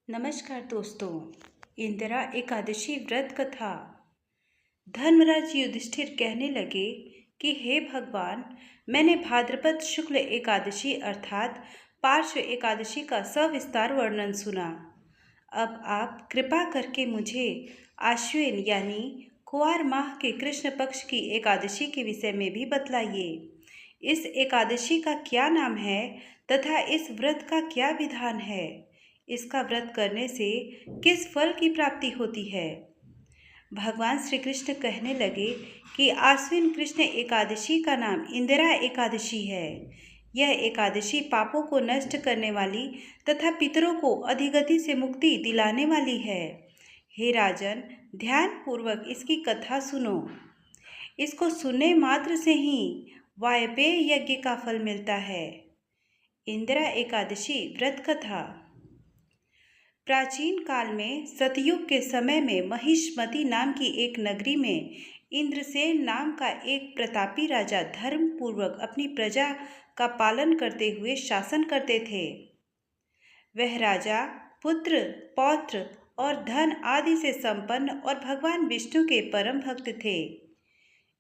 नमस्कार दोस्तों। इंदिरा एकादशी व्रत कथा। धर्मराज युधिष्ठिर कहने लगे कि हे भगवान, मैंने भाद्रपद शुक्ल एकादशी अर्थात पार्श्व एकादशी का सविस्तार वर्णन सुना। अब आप कृपा करके मुझे आश्विन यानी कुआर माह के कृष्ण पक्ष की एकादशी के विषय में भी बतलाइए। इस एकादशी का क्या नाम है तथा इस व्रत का क्या विधान है? इसका व्रत करने से किस फल की प्राप्ति होती है? भगवान श्री कृष्ण कहने लगे कि आश्विन कृष्ण एकादशी का नाम इंदिरा एकादशी है। यह एकादशी पापों को नष्ट करने वाली तथा पितरों को अधोगति से मुक्ति दिलाने वाली है। हे राजन, ध्यान पूर्वक इसकी कथा सुनो। इसको सुनने मात्र से ही वायपेय यज्ञ का फल मिलता है। इंदिरा एकादशी व्रत कथा। प्राचीन काल में सतयुग के समय में महिष्मती नाम की एक नगरी में इंद्रसेन नाम का एक प्रतापी राजा धर्मपूर्वक अपनी प्रजा का पालन करते हुए शासन करते थे। वह राजा पुत्र, पौत्र और धन आदि से संपन्न और भगवान विष्णु के परम भक्त थे।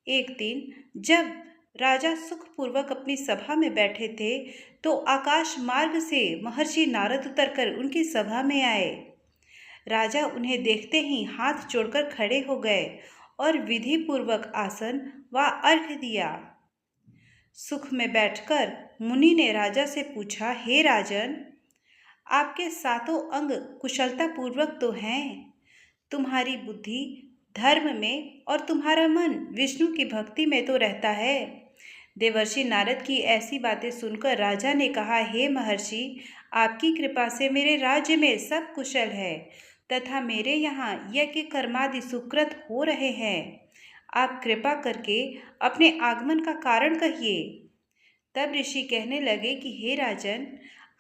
एक दिन जब राजा सुखपूर्वक अपनी सभा में बैठे थे तो आकाश मार्ग से महर्षि नारद उतरकर उनकी सभा में आए। राजा उन्हें देखते ही हाथ जोड़कर खड़े हो गए और विधि पूर्वक आसन व अर्घ्य दिया। सुख में बैठकर मुनि ने राजा से पूछा, हे राजन, आपके सातों अंग कुशलता पूर्वक तो हैं, तुम्हारी बुद्धि धर्म में और तुम्हारा मन विष्णु की भक्ति में तो रहता है। देवर्षि नारद की ऐसी बातें सुनकर राजा ने कहा, हे महर्षि, आपकी कृपा से मेरे राज्य में सब कुशल है तथा मेरे यहाँ यज्ञ कर्मादि सुकृत हो रहे हैं। आप कृपा करके अपने आगमन का कारण कहिए। तब ऋषि कहने लगे कि हे राजन,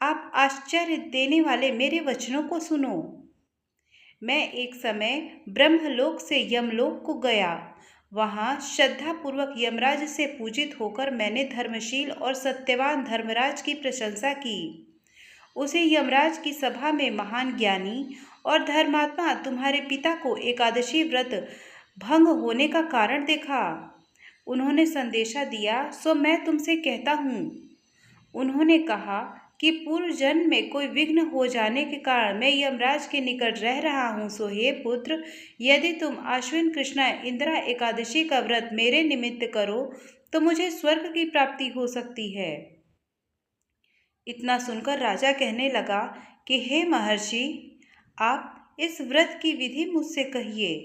आप आश्चर्य देने वाले मेरे वचनों को सुनो। मैं एक समय ब्रह्मलोक से यमलोक को गया। वहाँ श्रद्धापूर्वक यमराज से पूजित होकर मैंने धर्मशील और सत्यवान धर्मराज की प्रशंसा की। उसे यमराज की सभा में महान ज्ञानी और धर्मात्मा तुम्हारे पिता को एकादशी व्रत भंग होने का कारण देखा। उन्होंने संदेशा दिया, सो मैं तुमसे कहता हूँ। उन्होंने कहा कि पूर्व जन्म में कोई विघ्न हो जाने के कारण मैं यमराज के निकट रह रहा हूँ। सो हे पुत्र, यदि तुम आश्विन कृष्ण इंदिरा एकादशी का व्रत मेरे निमित्त करो तो मुझे स्वर्ग की प्राप्ति हो सकती है। इतना सुनकर राजा कहने लगा कि हे महर्षि, आप इस व्रत की विधि मुझसे कहिए।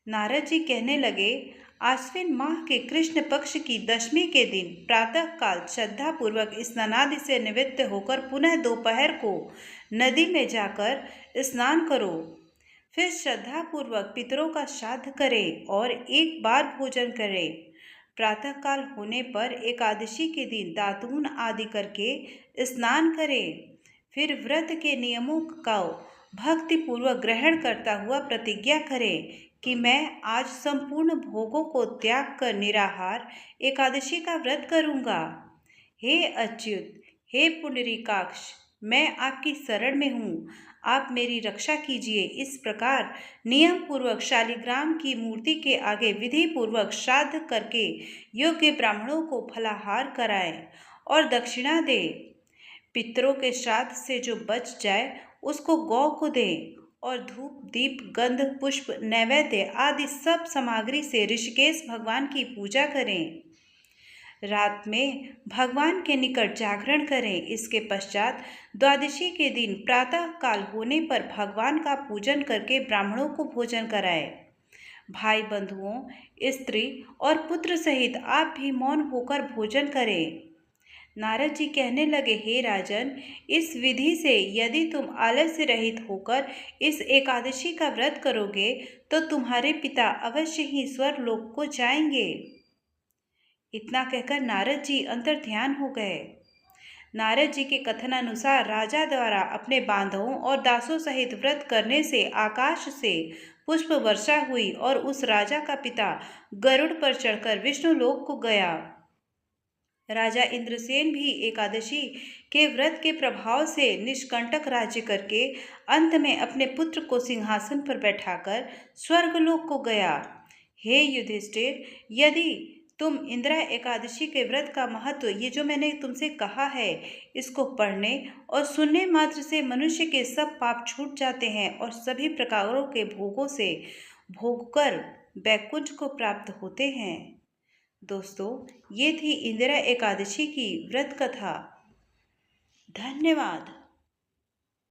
नारद जी कहने लगे, आश्विन माह के कृष्ण पक्ष की दशमी के दिन प्रातः काल श्रद्धापूर्वक स्नानादि से निवृत्त होकर पुनः दोपहर को नदी में जाकर स्नान करो। फिर श्रद्धापूर्वक पितरों का श्राद्ध करें और एक बार भोजन करें। प्रातःकाल होने पर एकादशी के दिन दातून आदि करके स्नान करें। फिर व्रत के नियमों का भक्तिपूर्वक ग्रहण करता हुआ प्रतिज्ञा करें कि मैं आज संपूर्ण भोगों को त्याग कर निराहार एकादशी का व्रत करूँगा। हे अच्युत, हे पुंडरीकाक्ष, मैं आपकी शरण में हूँ, आप मेरी रक्षा कीजिए। इस प्रकार नियम पूर्वक शालिग्राम की मूर्ति के आगे विधि पूर्वक श्राद्ध करके योग्य ब्राह्मणों को फलाहार कराएं और दक्षिणा दें। पितरों के श्राद्ध से जो बच जाए उसको गौ को दें और धूप, दीप, गंध, पुष्प, नैवेद्य आदि सब सामग्री से ऋषिकेश भगवान की पूजा करें। रात में भगवान के निकट जागरण करें। इसके पश्चात द्वादशी के दिन प्रातः काल होने पर भगवान का पूजन करके ब्राह्मणों को भोजन कराएं। भाई बंधुओं, स्त्री और पुत्र सहित आप भी मौन होकर भोजन करें। नारद जी कहने लगे, हे राजन, इस विधि से यदि तुम आलस्य रहित होकर इस एकादशी का व्रत करोगे तो तुम्हारे पिता अवश्य ही स्वर्गलोक को जाएंगे। इतना कहकर नारद जी अंतर ध्यान हो गए। नारद जी के कथनानुसार राजा द्वारा अपने बांधवों और दासों सहित व्रत करने से आकाश से पुष्प वर्षा हुई और उस राजा का पिता गरुड़ पर चढ़कर विष्णु लोक को गया। राजा इंद्रसेन भी एकादशी के व्रत के प्रभाव से निष्कंटक राज्य करके अंत में अपने पुत्र को सिंहासन पर बैठाकर स्वर्गलोक को गया। हे युधिष्ठिर, यदि तुम इंदिरा एकादशी के व्रत का महत्व, ये जो मैंने तुमसे कहा है, इसको पढ़ने और सुनने मात्र से मनुष्य के सब पाप छूट जाते हैं और सभी प्रकारों के भोगों से भोगकर बैकुंठ को प्राप्त होते हैं। दोस्तों, ये थी इंदिरा एकादशी की व्रत कथा। धन्यवाद।